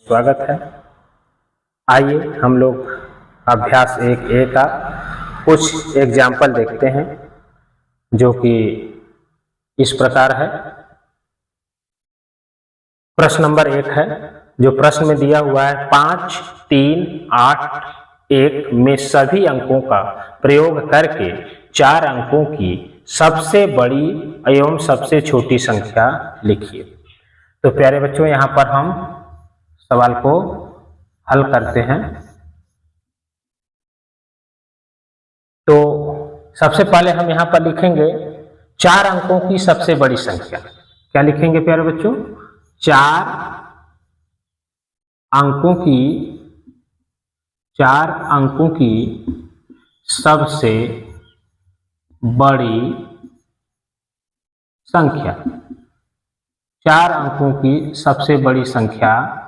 स्वागत है। आइए हम लोग अभ्यास 1A का कुछ एग्जाम्पल देखते हैं जो कि इस प्रकार है। प्रश्न नंबर 1 है जो प्रश्न में दिया हुआ है 5, 3, 8, 1 में सभी अंकों का प्रयोग करके 4 अंकों की सबसे बड़ी एवं सबसे छोटी संख्या लिखिए। तो प्यारे बच्चों, यहाँ पर हम सवाल को हल करते हैं। तो सबसे पहले हम यहाँ पर लिखेंगे 4 अंकों की सबसे बड़ी संख्या। क्या लिखेंगे प्यारे बच्चों? 4 अंकों की सबसे बड़ी संख्या। 4 अंकों की सबसे बड़ी संख्या।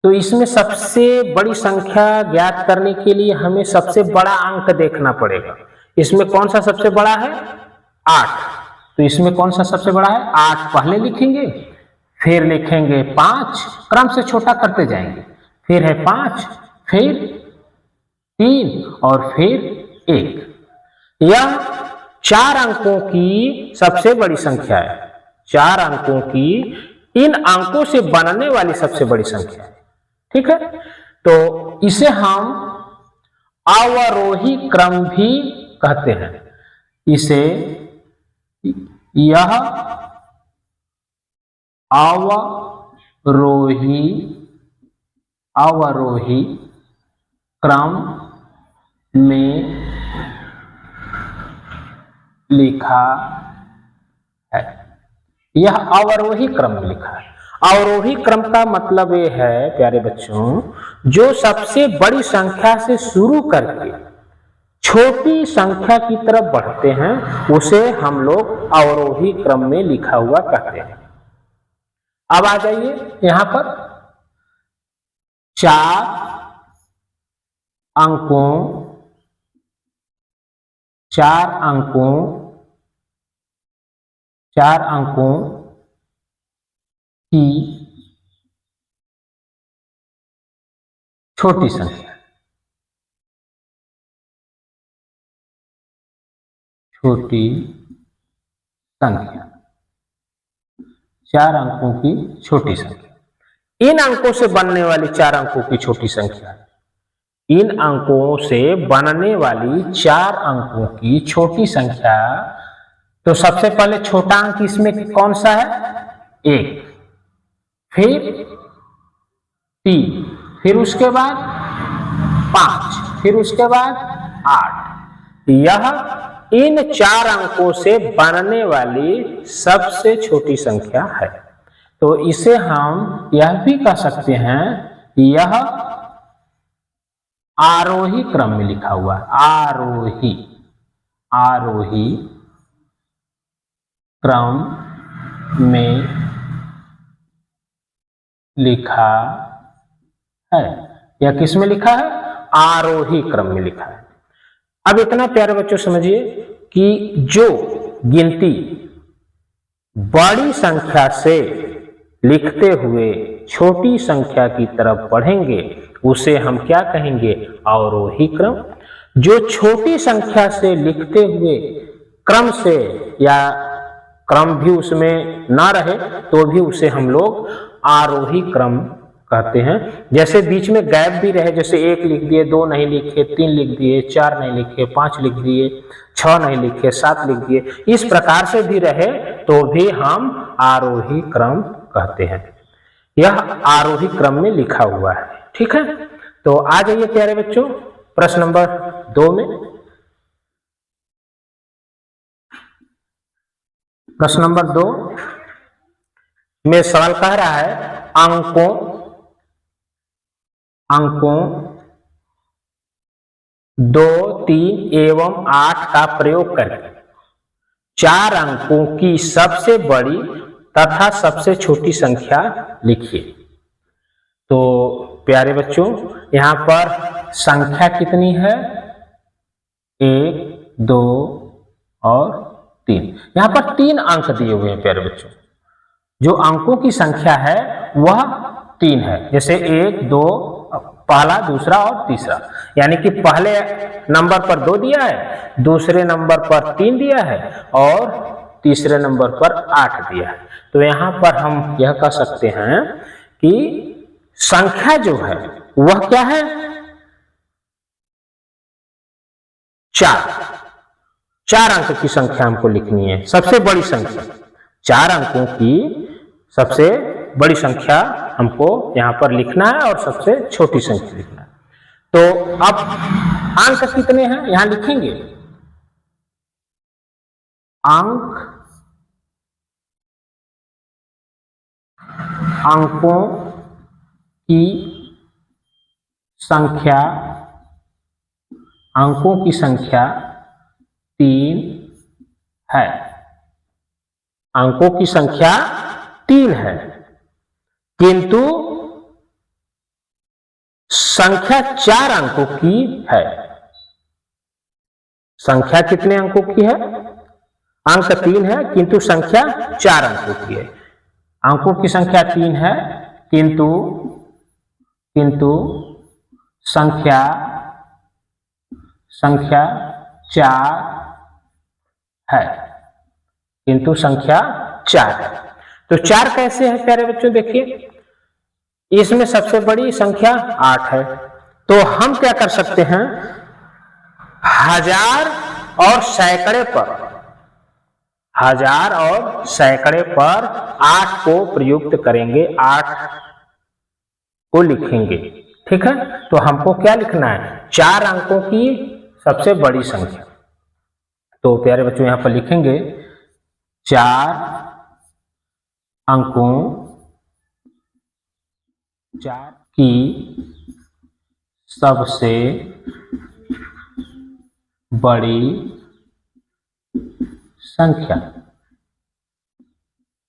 तो इसमें सबसे बड़ी संख्या ज्ञात करने के लिए हमें सबसे बड़ा अंक देखना पड़ेगा। इसमें कौन सा सबसे बड़ा है? 8। तो इसमें कौन सा सबसे बड़ा है? 8 पहले लिखेंगे, फिर लिखेंगे 5, क्रम से छोटा करते जाएंगे, फिर है 5, फिर 3 और फिर 1। यह 4 अंकों की सबसे बड़ी संख्या है। 4 अंकों की इन अंकों से बनने वाली सबसे बड़ी संख्या है। ठीक है, तो इसे हम अवरोही क्रम भी कहते हैं। इसे यह अवरोही क्रम में लिखा है। यह अवरोही क्रम में लिखा है। अवरोही क्रम का मतलब ये है प्यारे बच्चों, जो सबसे बड़ी संख्या से शुरू करके छोटी संख्या की तरफ बढ़ते हैं उसे हम लोग अवरोही क्रम में लिखा हुआ कहते हैं। अब आ जाइए यहां पर 4 अंकों की छोटी संख्या। 4 अंकों की छोटी संख्या। इन अंकों से बनने वाली 4 अंकों की छोटी संख्या। इन अंकों से बनने वाली 4 अंकों की छोटी संख्या। तो सबसे पहले छोटा अंक इसमें कौन सा है? 1, फिर 3, फिर उसके बाद 5, फिर उसके बाद 8। यह इन 4 अंकों से बनने वाली सबसे छोटी संख्या है। तो इसे हम यह भी कह सकते हैं, यह आरोही क्रम में लिखा हुआ है। आरोही क्रम में लिखा है। यह किस में लिखा है? आरोही क्रम में लिखा है। अब इतना प्यारे बच्चों समझिए कि जो गिनती बड़ी संख्या से लिखते हुए छोटी संख्या की तरफ बढ़ेंगे उसे हम क्या कहेंगे? अवरोही क्रम। जो छोटी संख्या से लिखते हुए क्रम से या क्रम भी उसमें ना रहे तो भी उसे हम लोग आरोही क्रम कहते हैं। जैसे बीच में गैप भी रहे, जैसे 1 लिख दिए, 2 नहीं लिखे, 3 लिख दिए, 4 नहीं लिखे, 5 लिख दिए, 6 नहीं लिखे, 7 लिख दिए, इस प्रकार से भी रहे तो भी हम आरोही क्रम कहते हैं। यह आरोही क्रम में लिखा हुआ है। ठीक है, तो आ जाइए प्यारे बच्चों प्रश्न नंबर 2 में। प्रश्न नंबर 2 में सवाल कह रहा है अंकों 2, 3 एवं 8 का प्रयोग करके 4 अंकों की सबसे बड़ी तथा सबसे छोटी संख्या लिखिए। तो प्यारे बच्चों, यहां पर संख्या कितनी है? 1, 2 और 3। यहां पर 3 अंक दिए हुए हैं प्यारे बच्चों। जो अंकों की संख्या है वह 3 है। जैसे 1, 2, पहला, दूसरा और तीसरा, यानी कि पहले नंबर पर 2 दिया है, दूसरे नंबर पर 3 दिया है और तीसरे नंबर पर 8 दिया है। तो यहां पर हम यह कह सकते हैं कि संख्या जो है वह क्या है, 4 अंक की संख्या हमको लिखनी है, सबसे बड़ी संख्या 4 अंकों की सबसे बड़ी संख्या हमको यहां पर लिखना है और सबसे छोटी संख्या लिखना है। तो अब अंक कितने हैं यहां लिखेंगे, अंकों की संख्या 3 है। अंकों की संख्या 3 है, किंतु संख्या 4 अंकों की है। संख्या कितने अंकों की है, अंक 3 है किंतु संख्या 4 अंकों की है। अंकों की संख्या 3 है किंतु संख्या 4 है, किंतु संख्या 4 है। तो 4 कैसे है प्यारे बच्चों, देखिए इसमें सबसे बड़ी संख्या 8 है। तो हम क्या कर सकते हैं, हजार और सैकड़े पर 8 को प्रयुक्त करेंगे, 8 को लिखेंगे। ठीक है, तो हमको क्या लिखना है, 4 अंकों की सबसे बड़ी संख्या। तो प्यारे बच्चों यहां पर लिखेंगे 4 अंकों की सबसे बड़ी संख्या,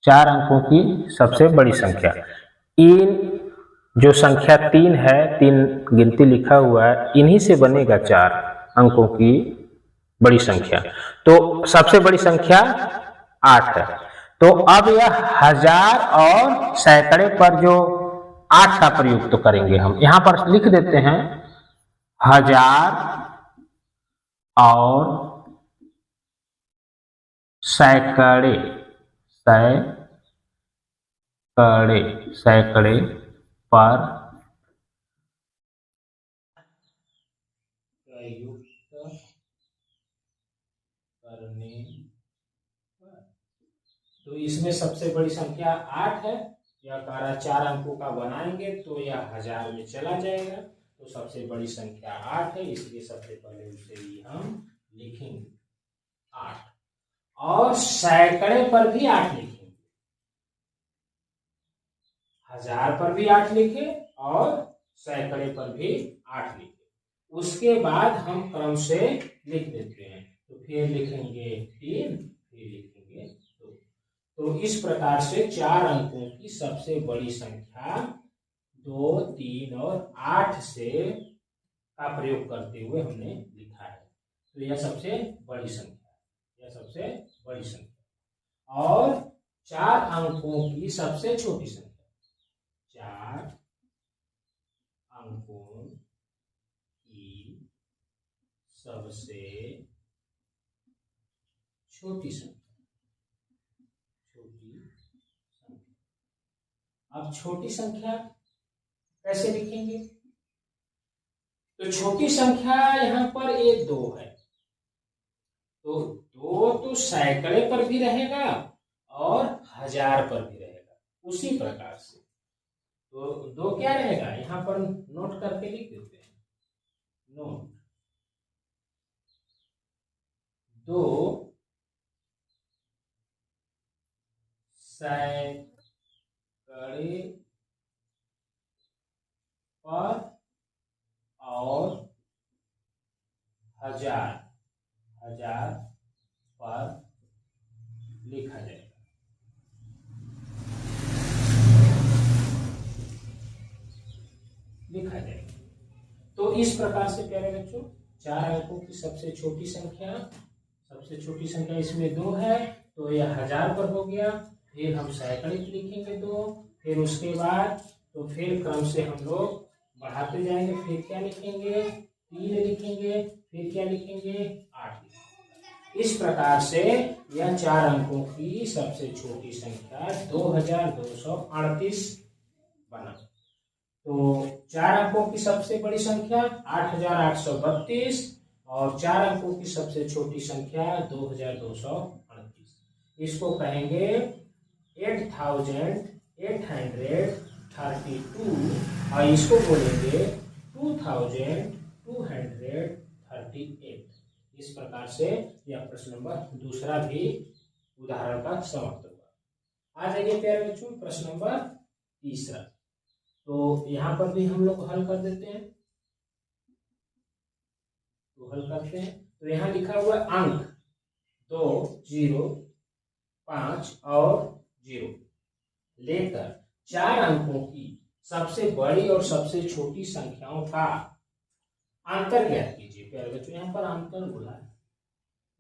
4 अंकों की सबसे बड़ी संख्या। इन जो संख्या 3 है, 3 गिनती लिखा हुआ है, इन्हीं से बनेगा 4 अंकों की बड़ी संख्या। तो सबसे बड़ी संख्या 8 है। तो अब यह हजार और सैकड़े पर जो 8 का प्रयोग तो करेंगे हम, यहां पर लिख देते हैं हजार और सैकड़े पर प्रयुक्त करने पर। तो इसमें सबसे बड़ी संख्या 8 है, यह कार्य 4 अंकों का बनाएंगे तो यह हजार में चला जाएगा। तो सबसे बड़ी संख्या 8 है, इसलिए सबसे पहले उसे ही हम लिखेंगे 8। और सैकड़े पर भी 8 लिखेंगे, हजार पर भी 8 लिखे और सैकड़े पर भी 8 लिखे। उसके बाद हम क्रम से लिख देते हैं, तो फिर लिखेंगे 3, फिर लिखेंगे 2। तो इस प्रकार से 4 अंकों की सबसे बड़ी संख्या 2, 3 और 8 से का प्रयोग करते हुए हमने लिखा है। तो यह सबसे बड़ी संख्या, और 4 अंकों की सबसे छोटी संख्या, 4 अंकों की सबसे छोटी संख्या। अब छोटी संख्या कैसे लिखेंगे, तो छोटी संख्या यहां पर 1, 2 है। तो 2 तो सैकड़े पर भी रहेगा और हजार पर भी रहेगा, उसी प्रकार से। तो 2 क्या रहेगा, यहां पर नोट करके लिख देते हैं, नोट 2 सैकड़े पर और हजार पर लिखा जाएगा। तो इस प्रकार से प्यारे बच्चों 4 अंकों की सबसे छोटी संख्या इसमें 2 है, तो यह हजार पर हो गया। फिर हम सैकड़िक लिखेंगे 2, फिर उसके बाद तो फिर क्रम से हम लोग बढ़ाते जाएंगे, फिर क्या लिखेंगे 3 लिखेंगे, फिर क्या लिखेंगे 8 लिखेंगे। इस प्रकार से यह 4 अंकों की सबसे छोटी संख्या 2238 बना। तो 4 अंकों की सबसे बड़ी संख्या 8832 और 4 अंकों की सबसे छोटी संख्या 2238। इसको कहेंगे 8832 और इसको बोलेंगे 2238। इस प्रकार से यह प्रश्न नंबर दूसरा भी उदाहरण का समाप्त हुआ। आ जाइए प्यारे बच्चों प्रश्न नंबर तीसरा। तो यहाँ पर भी हम लोग हल कर देते हैं। तो हल करते हैं तो यहाँ लिखा हुआ अंक 2, 0, 5 और 0 लेकर 4 अंकों की सबसे बड़ी और सबसे छोटी संख्याओं का अंतर ज्ञात कीजिए। प्यारे बच्चों यहाँ पर अंतर बोला है,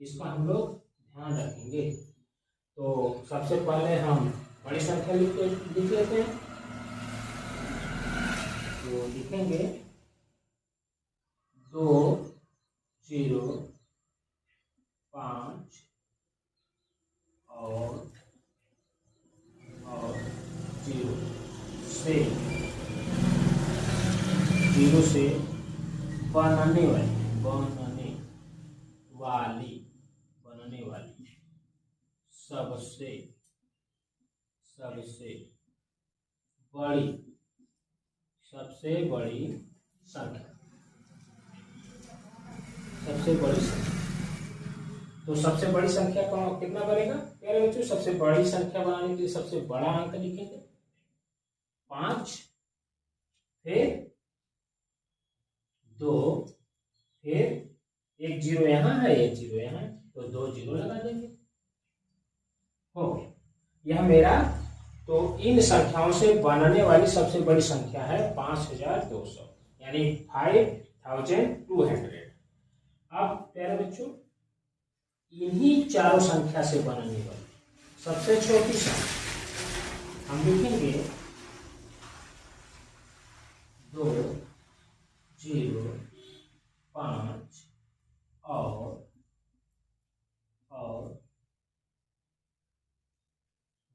इसका हम लोग ध्यान रखेंगे। तो सबसे पहले हम बड़ी संख्या लिख लेते हैं। तो लिखेंगे 2, 0, 5 और 0 से बनने वाली सबसे बड़ी संख्या। तो सबसे बड़ी संख्या कौन कितना बनेगा प्यारे बच्चों? सबसे बड़ी संख्या बनाने के लिए सबसे बड़ा अंक लिखेंगे 5, फिर 2, फिर एक 0 यहाँ है, एक 0 यहाँ है, तो 2 0 लगा देंगे। हो यह मेरा तो इन संख्याओं से बनने वाली सबसे बड़ी संख्या है 5200 यानी 5200। अब प्यारे बच्चों इन्हीं चारों संख्या से बनने वाली सबसे छोटी संख्या हम लिखेंगे 2, 0, 5 और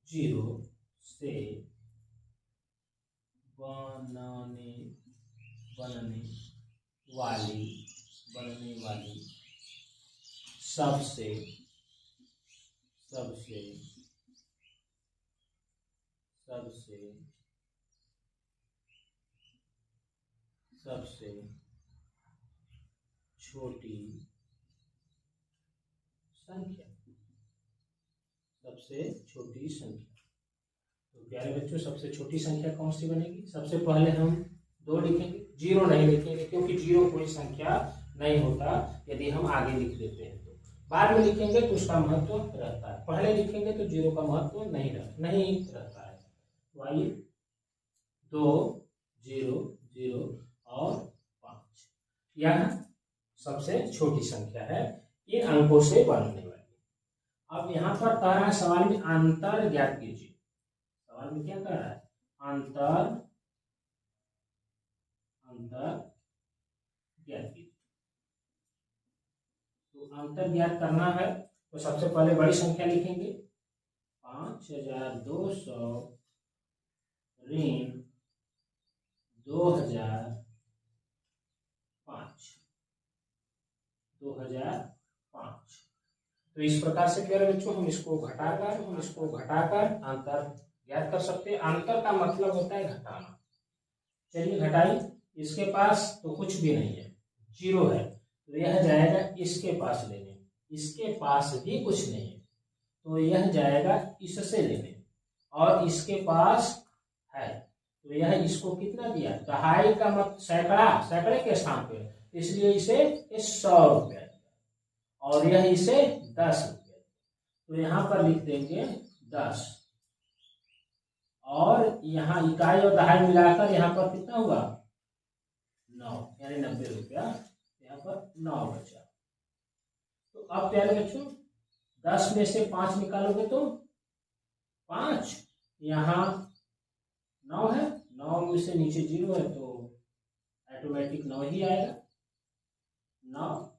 0 से बनने वाली सबसे छोटी संख्या। तो प्यारे बच्चों सबसे छोटी संख्या कौन सी बनेगी? सबसे पहले हम 2 लिखेंगे, 0 नहीं लिखेंगे क्योंकि 0 कोई संख्या नहीं होता। यदि हम आगे लिख देते हैं तो बाद में लिखेंगे तो उसका महत्व रहता है, पहले लिखेंगे तो 0 का महत्व नहीं रहता है। तो आइए 2, 0, 0 और 5 यह सबसे छोटी संख्या है इन अंकों से बनने वाली। अब यहाँ पर कह रहा है सवाल में अंतर ज्ञात कीजिए। सवाल में क्या कह रहा है? अंतर ज्ञात कीजिए। तो अंतर ज्ञात करना है तो सबसे पहले बड़ी संख्या लिखेंगे 5200 ऋण 2005। तो इस प्रकार से प्यारे बच्चों हम इसको घटाकर अंतर ज्ञात कर सकते हैं। अंतर का मतलब होता है घटाना। चलिए घटाइए, इसके पास तो कुछ भी नहीं है, 0 है, तो यह जाएगा इसके पास लेने, इसके पास भी कुछ नहीं है तो यह जाएगा इससे लेने, और इसके पास है तो यह इसको कितना दिया? दहाई का मतलब सैकड़े के स्थान पे, इसलिए इसे 100 रुपया और यह इसे 10 रुपया। तो यहाँ पर लिख देंगे 10 और यहाँ इकाई और दहाई मिलाकर यहाँ पर कितना हुआ? 9 यानी 90 रुपया। यहाँ पर 9 बचा। तो अब प्यारे बच्चों 10 में से 5 निकालोगे तो 5, यहाँ 9 है, 9 में से नीचे 0 है तो ऑटोमेटिक 9 ही आएगा, 9,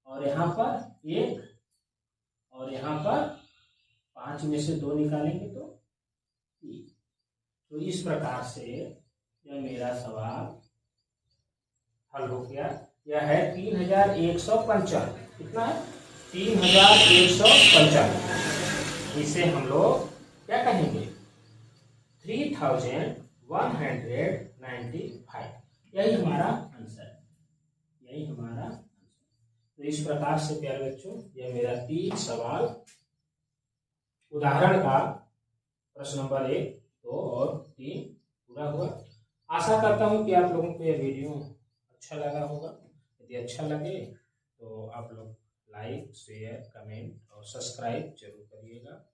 और यहाँ पर 1, और यहाँ पर 5 में से 2 निकालेंगे तो 3। तो इस प्रकार से यह मेरा सवाल हल हो गया। यह है 3195। कितना है? 3195। इसे हम लोग क्या कहेंगे? 3195। यही हमारा आंसर है, यही हमारा आंसर। तो इस प्रकार से प्यारे बच्चों यह मेरा 3 सवाल उदाहरण का प्रश्न नंबर 1, 2 और 3 पूरा हुआ। आशा करता हूँ कि आप लोगों को यह वीडियो अच्छा लगा होगा। यदि अच्छा लगे तो आप लोग लाइक, शेयर, कमेंट और सब्सक्राइब जरूर करिएगा।